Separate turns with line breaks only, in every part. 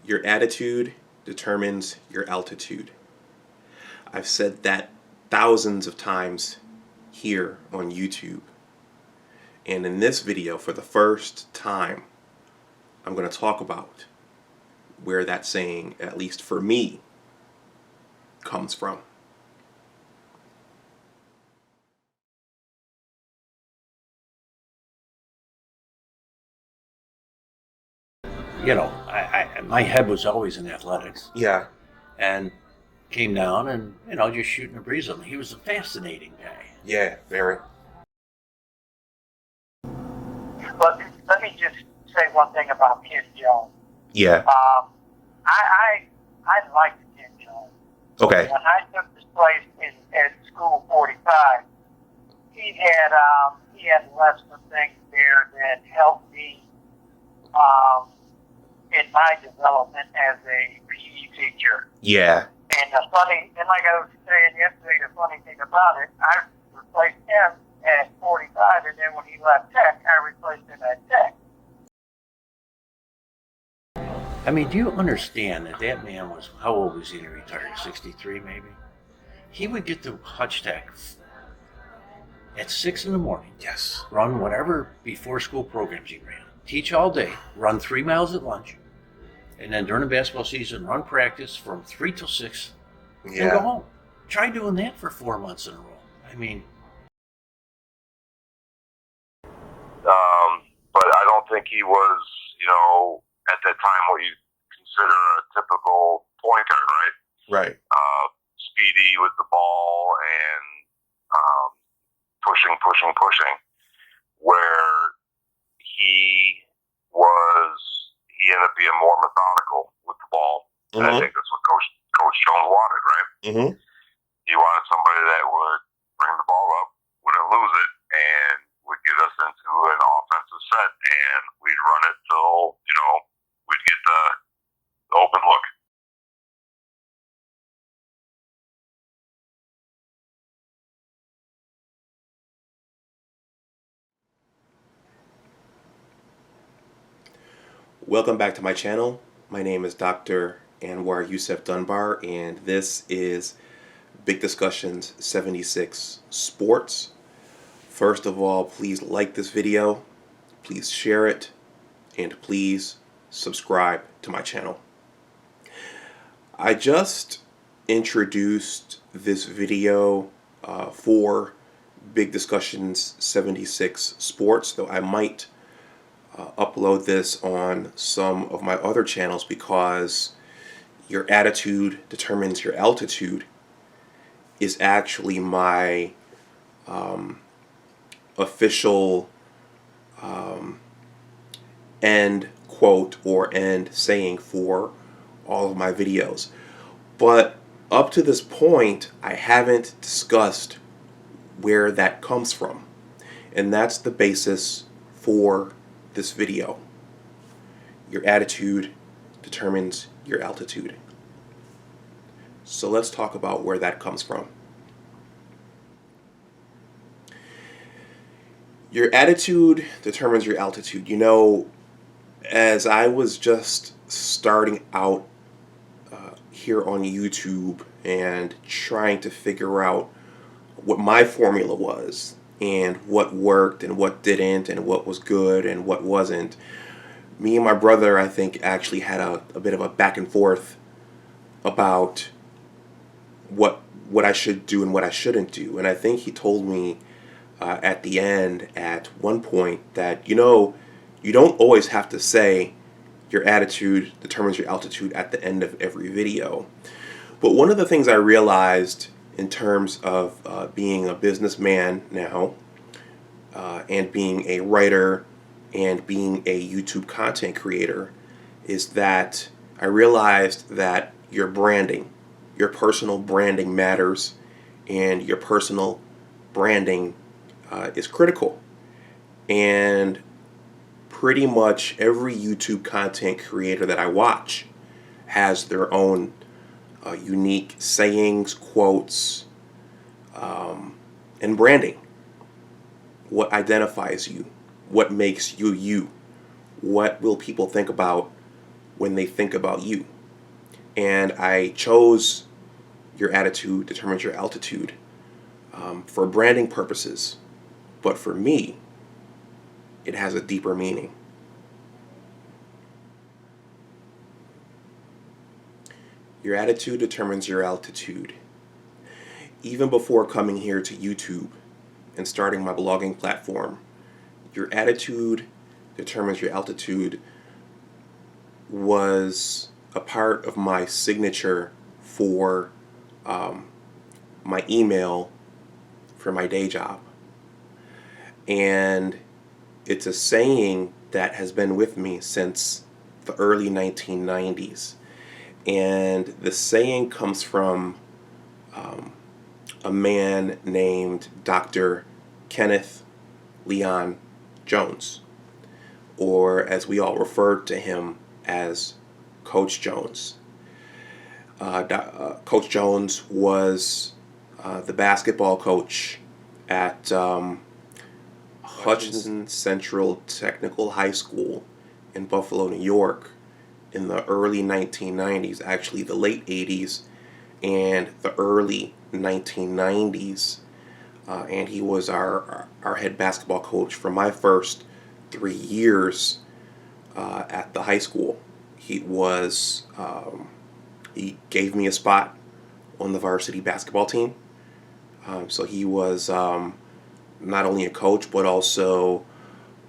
Your attitude determines your altitude. I've said that thousands of times here on YouTube. And in this video, for the first time, I'm going to talk about where that saying, at least for me, comes from.
You know, my head was always in athletics,
Yeah.
and came down and just shooting the breeze on him. He was a fascinating guy.
Yeah, very.
But let me just say one thing about Ken Jones.
Yeah.
I liked Ken Jones.
Okay.
When I took this place at School 45, he had lessons and things there that helped me in my development as a PE teacher.
Yeah.
And like I was saying yesterday, the funny thing about it, I replaced him at 45, and then when he left Tech, I replaced him at Tech.
I mean, do you understand that man was, how old was he when he retired? 63 maybe? He would get to Hutch Tech at 6 in the morning.
Yes.
Run whatever before school programs he ran. Teach all day, run 3 miles at lunch, and then during the basketball season, run practice from 3 till 6 and go home. Try doing that for 4 months in a row. I mean,
but I don't think he was, at that time what you consider a typical point guard, right?
Right.
Speedy with the ball and pushing. Where he ended up being more methodical with the ball. And I think that's what Coach Jones wanted, right?
Mm-hmm.
He wanted somebody that would bring the ball up, wouldn't lose it, and would get us into an offensive set, and we'd run it till, we'd get the open look.
Welcome back to my channel. My name is Dr. Anwar Yusef Dunbar, and this is Big Discussions 76 Sports. First of all, please like this video, please share it, and please subscribe to my channel. I just introduced this video for Big Discussions 76 Sports, though I might upload this on some of my other channels, because your attitude determines your altitude is actually my official end quote or end saying for all of my videos. But up to this point, I haven't discussed where that comes from, and that's the basis for this video. Your attitude determines your altitude. So let's talk about where that comes from. Your attitude determines your altitude. As I was just starting out here on YouTube and trying to figure out what my formula was, and what worked and what didn't, and what was good and what wasn't, me and my brother, I think, actually had a bit of a back and forth about what I should do and what I shouldn't do. And I think he told me at the end, at one point, that you don't always have to say your attitude determines your altitude at the end of every video. But one of the things I realized in terms of being a businessman now, and being a writer and being a YouTube content creator, is that I realized that your branding, your personal branding matters, and your personal branding is critical. And pretty much every YouTube content creator that I watch has their own unique sayings, quotes, and branding. What identifies you? What makes you you? What will people think about when they think about you. And I chose your attitude determines your altitude for branding purposes. But for me, it has a deeper meaning. Your attitude determines your altitude. Even before coming here to YouTube and starting my blogging platform, your attitude determines your altitude was a part of my signature for my email for my day job. And it's a saying that has been with me since the early 1990s. And the saying comes from a man named Dr. Kenneth Leon Jones, or as we all referred to him as Coach Jones. Coach Jones was the basketball coach at Hutchinson Central Technical High School in Buffalo, New York in the early 1990s, actually the late 80s and the early 1990s. And he was our head basketball coach for my first 3 years at the high school. He gave me a spot on the varsity basketball team. So he was not only a coach, but also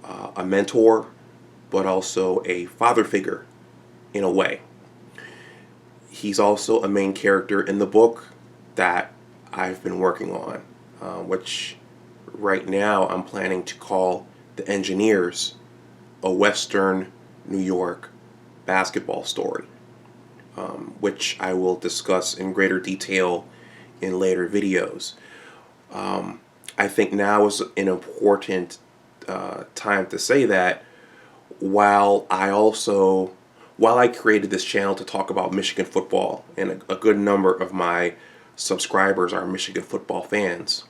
a mentor, but also a father figure in a way. He's also a main character in the book that I've been working on, which right now I'm planning to call The Engineers, a Western New York basketball story, which I will discuss in greater detail in later videos. I think now is an important time to say that while I created this channel to talk about Michigan football, and a good number of my subscribers are Michigan football fans,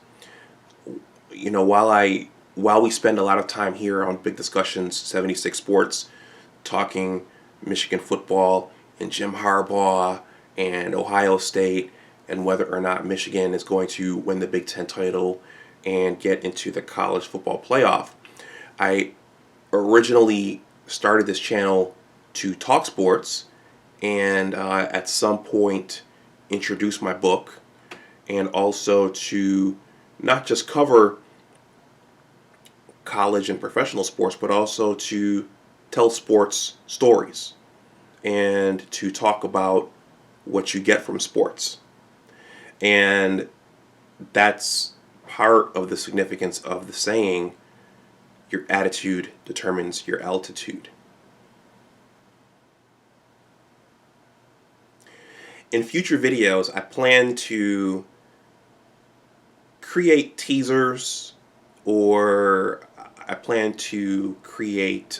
while we spend a lot of time here on Big Discussions 76 Sports talking Michigan football and Jim Harbaugh and Ohio State and whether or not Michigan is going to win the Big Ten title and get into the college football playoff, I originally started this channel to talk sports and at some point introduce my book, and also to not just cover college and professional sports, but also to tell sports stories and to talk about what you get from sports. And that's part of the significance of the saying, your attitude determines your altitude. In future videos, I plan to create teasers, or I plan to create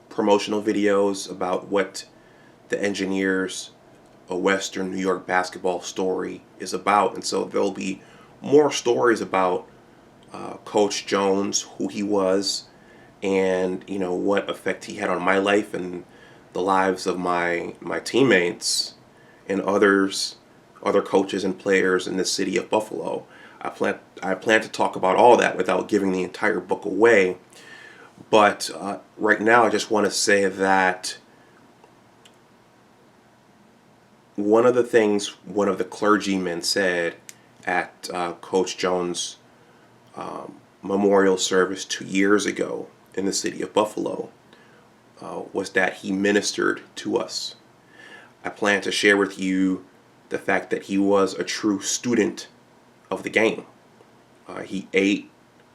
promotional videos about what The Engineers, a Western New York basketball story is about. And so there'll be more stories about Coach Jones, who he was, and what effect he had on my life and the lives of my teammates and other coaches and players in the city of Buffalo. I plan to talk about all that without giving the entire book away. But right now I just want to say that one of the things one of the clergymen said at Coach Jones' memorial service 2 years ago in the city of Buffalo was that he ministered to us. I plan to share with you the fact that he was a true student of the game. He ate,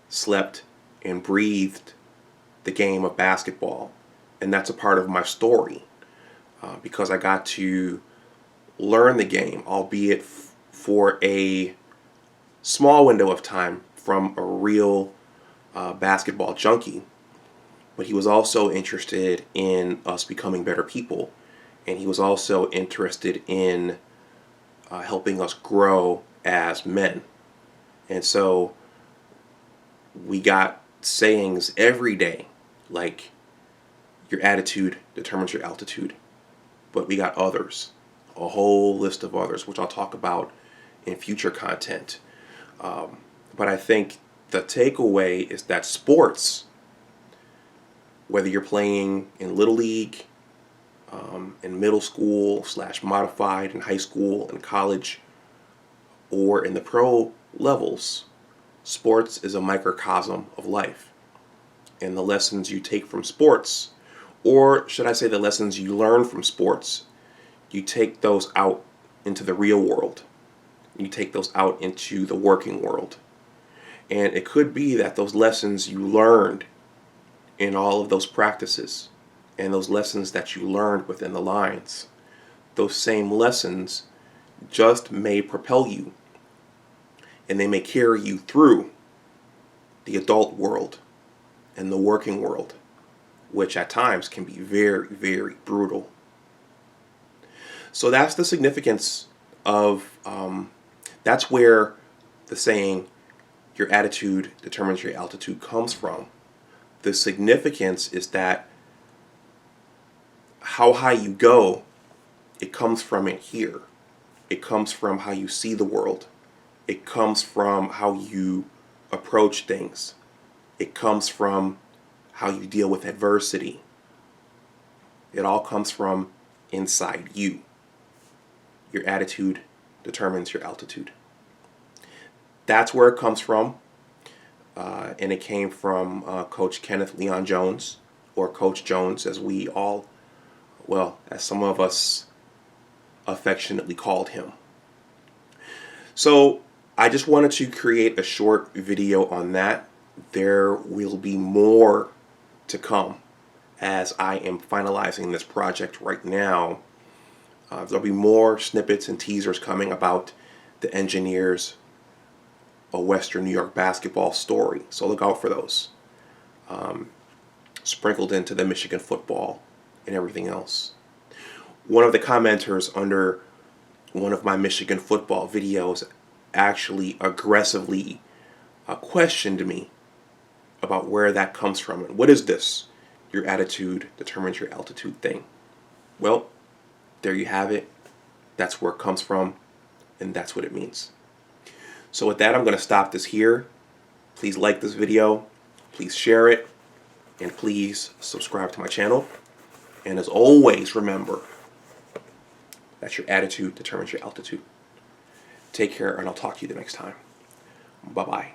slept, and breathed the game of basketball. And that's a part of my story because I got to learn the game, albeit for a small window of time, from a real basketball junkie. But he was also interested in us becoming better people. And he was also interested in helping us grow as men. And so we got sayings every day, like, Your attitude determines your altitude. But we got others, a whole list of others, which I'll talk about in future content. But I think the takeaway is that sports, whether you're playing in Little League, in middle school / modified, in high school, in college, or in the pro levels, sports is a microcosm of life. And the lessons you take from sports, or should I say the lessons you learn from sports, you take those out into the real world. You take those out into the working world. And it could be that those lessons you learned in all of those practices and those lessons that you learned within the lines, those same lessons just may propel you, and they may carry you through the adult world and the working world, which at times can be very, very brutal. So that's the significance of, that's where the saying, your attitude determines your altitude, comes from. The significance is that how high you go, it comes from in here. It comes from how you see the world. It comes from how you approach things. It comes from how you deal with adversity. It all comes from inside you. Your attitude determines your altitude. That's where it comes from. And it came from Coach Kenneth Leon Jones, or Coach Jones, as we all, well, as some of us affectionately called him. So I just wanted to create a short video on that. There will be more to come as I am finalizing this project right now. There'll be more snippets and teasers coming about the Engineers, a Western New York basketball story. So look out for those. Sprinkled into the Michigan football and everything else. One of the commenters under one of my Michigan football videos actually aggressively questioned me about where that comes from. And what is this? Your attitude determines your altitude thing. Well, there you have it. That's where it comes from, and that's what it means. So with that, I'm going to stop this here. Please like this video, please share it, and please subscribe to my channel. And as always, remember that your attitude determines your altitude. Take care, and I'll talk to you the next time. Bye-bye.